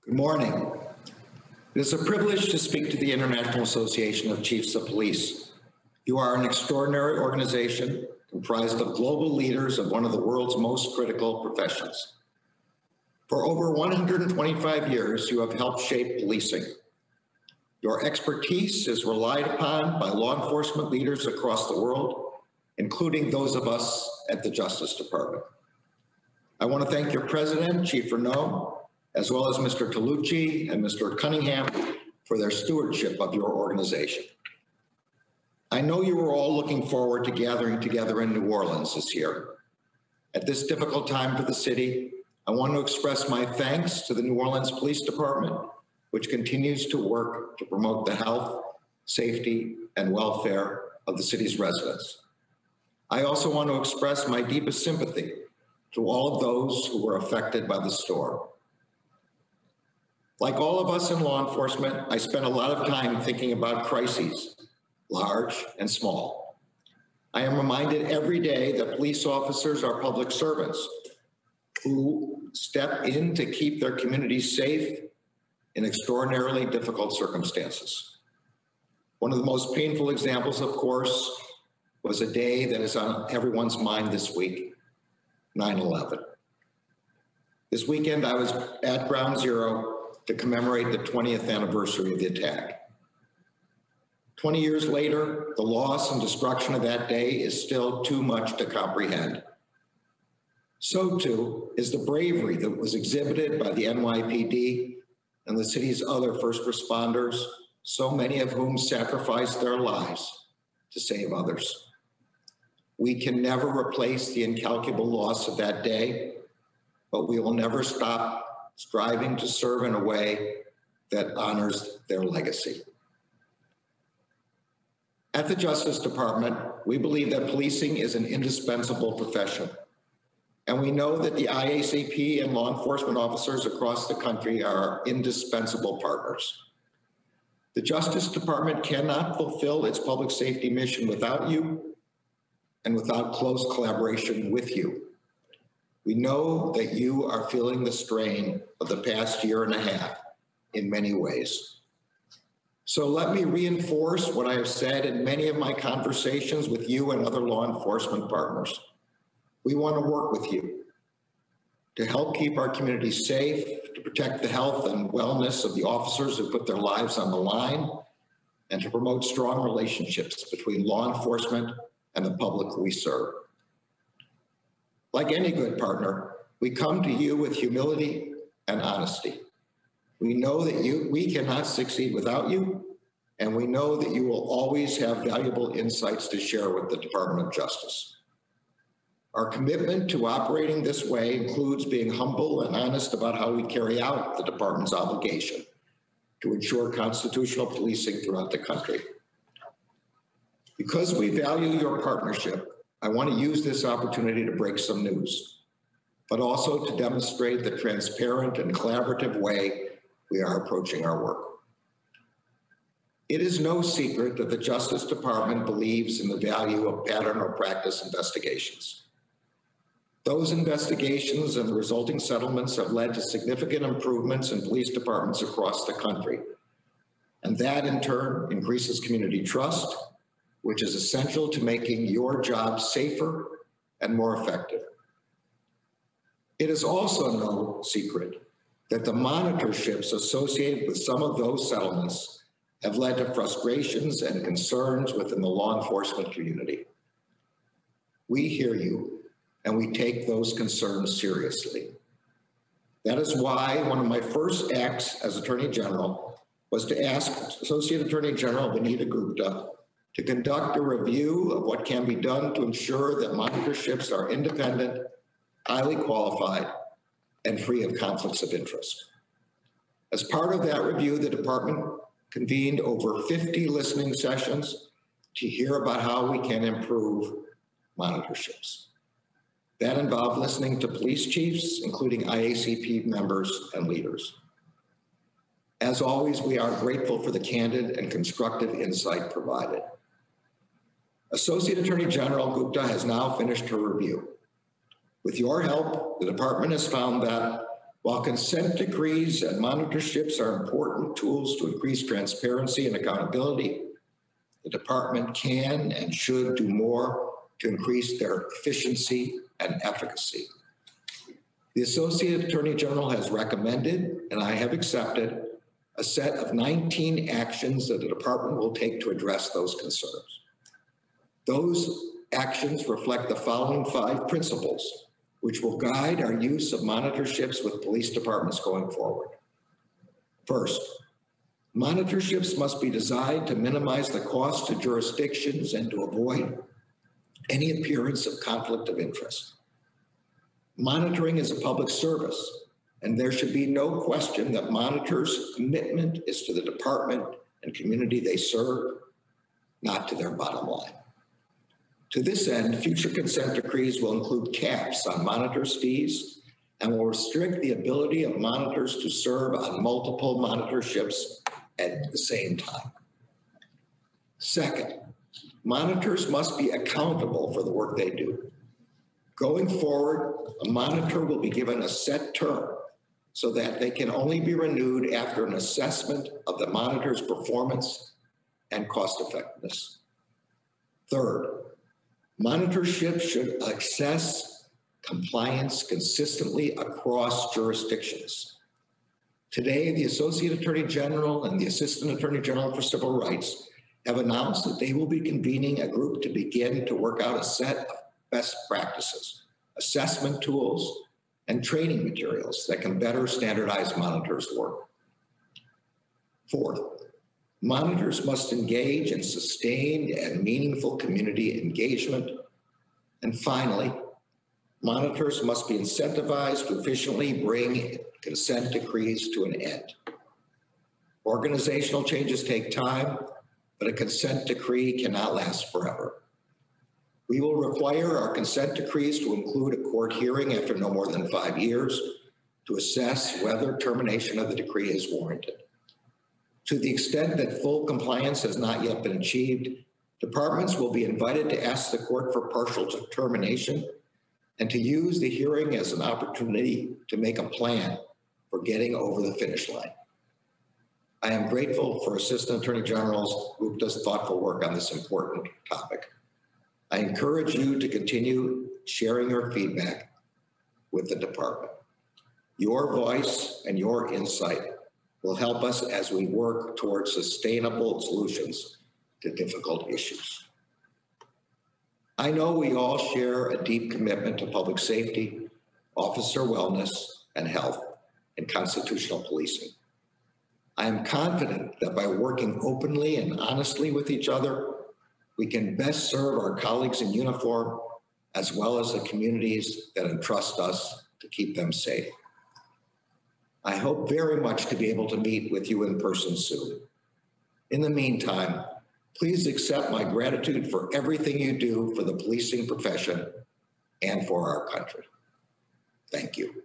Good morning. It is a privilege to speak to the International Association of Chiefs of Police. You are an extraordinary organization comprised of global leaders of one of the world's most critical professions. For over 125 years, you have helped shape policing. Your expertise is relied upon by law enforcement leaders across the world, including those of us at the Justice Department. I want to thank your president, Chief Renaud, as well as Mr. Tolucci and Mr. Cunningham for their stewardship of your organization. I know you are all looking forward to gathering together in New Orleans this year. At this difficult time for the city, I want to express my thanks to the New Orleans Police Department, which continues to work to promote the health, safety, and welfare of the city's residents. I also want to express my deepest sympathy to all of those who were affected by the storm. Like all of us in law enforcement, I spent a lot of time thinking about crises, large and small. I am reminded every day that police officers are public servants who step in to keep their communities safe in extraordinarily difficult circumstances. One of the most painful examples, of course, was a day that is on everyone's mind this week, 9/11. This weekend, I was at Ground Zero to commemorate the 20th anniversary of the attack. 20 years later, the loss and destruction of that day is still too much to comprehend. So too is the bravery that was exhibited by the NYPD and the city's other first responders, so many of whom sacrificed their lives to save others. We can never replace the incalculable loss of that day, but we will never stop striving to serve in a way that honors their legacy. At the Justice Department, we believe that policing is an indispensable profession. And we know that the IACP and law enforcement officers across the country are indispensable partners. The Justice Department cannot fulfill its public safety mission without you and without close collaboration with you. We know that you are feeling the strain of the past year and a half in many ways. So let me reinforce what I have said in many of my conversations with you and other law enforcement partners. We want to work with you to help keep our communities safe, to protect the health and wellness of the officers who put their lives on the line, and to promote strong relationships between law enforcement and the public we serve. Like any good partner, we come to you with humility and honesty. We know that we cannot succeed without you, and we know that you will always have valuable insights to share with the Department of Justice. Our commitment to operating this way includes being humble and honest about how we carry out the department's obligation to ensure constitutional policing throughout the country. Because we value your partnership, I want to use this opportunity to break some news, but also to demonstrate the transparent and collaborative way we are approaching our work. It is no secret that the Justice Department believes in the value of pattern or practice investigations. Those investigations and the resulting settlements have led to significant improvements in police departments across the country. And that in turn increases community trust, which is essential to making your job safer and more effective. It is also no secret that the monitorships associated with some of those settlements have led to frustrations and concerns within the law enforcement community. We hear you, and we take those concerns seriously. That is why one of my first acts as Attorney General was to ask Associate Attorney General Vanita Gupta to conduct a review of what can be done to ensure that monitorships are independent, highly qualified, and free of conflicts of interest. As part of that review, the department convened over 50 listening sessions to hear about how we can improve monitorships. That involved listening to police chiefs, including IACP members and leaders. As always, we are grateful for the candid and constructive insight provided. Associate Attorney General Gupta has now finished her review. With your help, the department has found that While consent decrees and monitorships are important tools to increase transparency and accountability, the department can and should do more to increase their efficiency and efficacy. The Associate Attorney General has recommended, and I have accepted, a set of 19 actions that the department will take to address those concerns. Those actions reflect the following 5 principles, which will guide our use of monitorships with police departments going forward. First, monitorships must be designed to minimize the cost to jurisdictions and to avoid any appearance of conflict of interest. Monitoring is a public service, and there should be no question that monitors' commitment is to the department and community they serve, not to their bottom line. To this end, future consent decrees will include caps on monitors' fees and will restrict the ability of monitors to serve on multiple monitorships at the same time. Second, monitors must be accountable for the work they do. Going forward, a monitor will be given a set term so that they can only be renewed after an assessment of the monitor's performance and cost effectiveness. Third, monitorships should assess compliance consistently across jurisdictions. Today, the Associate Attorney General and the Assistant Attorney General for Civil Rights have announced that they will be convening a group to begin to work out a set of best practices, assessment tools, and training materials that can better standardize monitors' work. Fourth, monitors must engage in sustained and meaningful community engagement. And finally, monitors must be incentivized to efficiently bring consent decrees to an end. Organizational changes take time, but a consent decree cannot last forever. We will require our consent decrees to include a court hearing after no more than 5 years to assess whether termination of the decree is warranted. To the extent that full compliance has not yet been achieved, departments will be invited to ask the court for partial termination and to use the hearing as an opportunity to make a plan for getting over the finish line. I am grateful for Assistant Attorney Generals who does thoughtful work on this important topic. I encourage you to continue sharing your feedback with the department. Your voice and your insight will help us as we work towards sustainable solutions to difficult issues. I know we all share a deep commitment to public safety, officer wellness, and health, and constitutional policing. I am confident that by working openly and honestly with each other, we can best serve our colleagues in uniform, as well as the communities that entrust us to keep them safe. I hope very much to be able to meet with you in person soon. In the meantime, please accept my gratitude for everything you do for the policing profession and for our country. Thank you.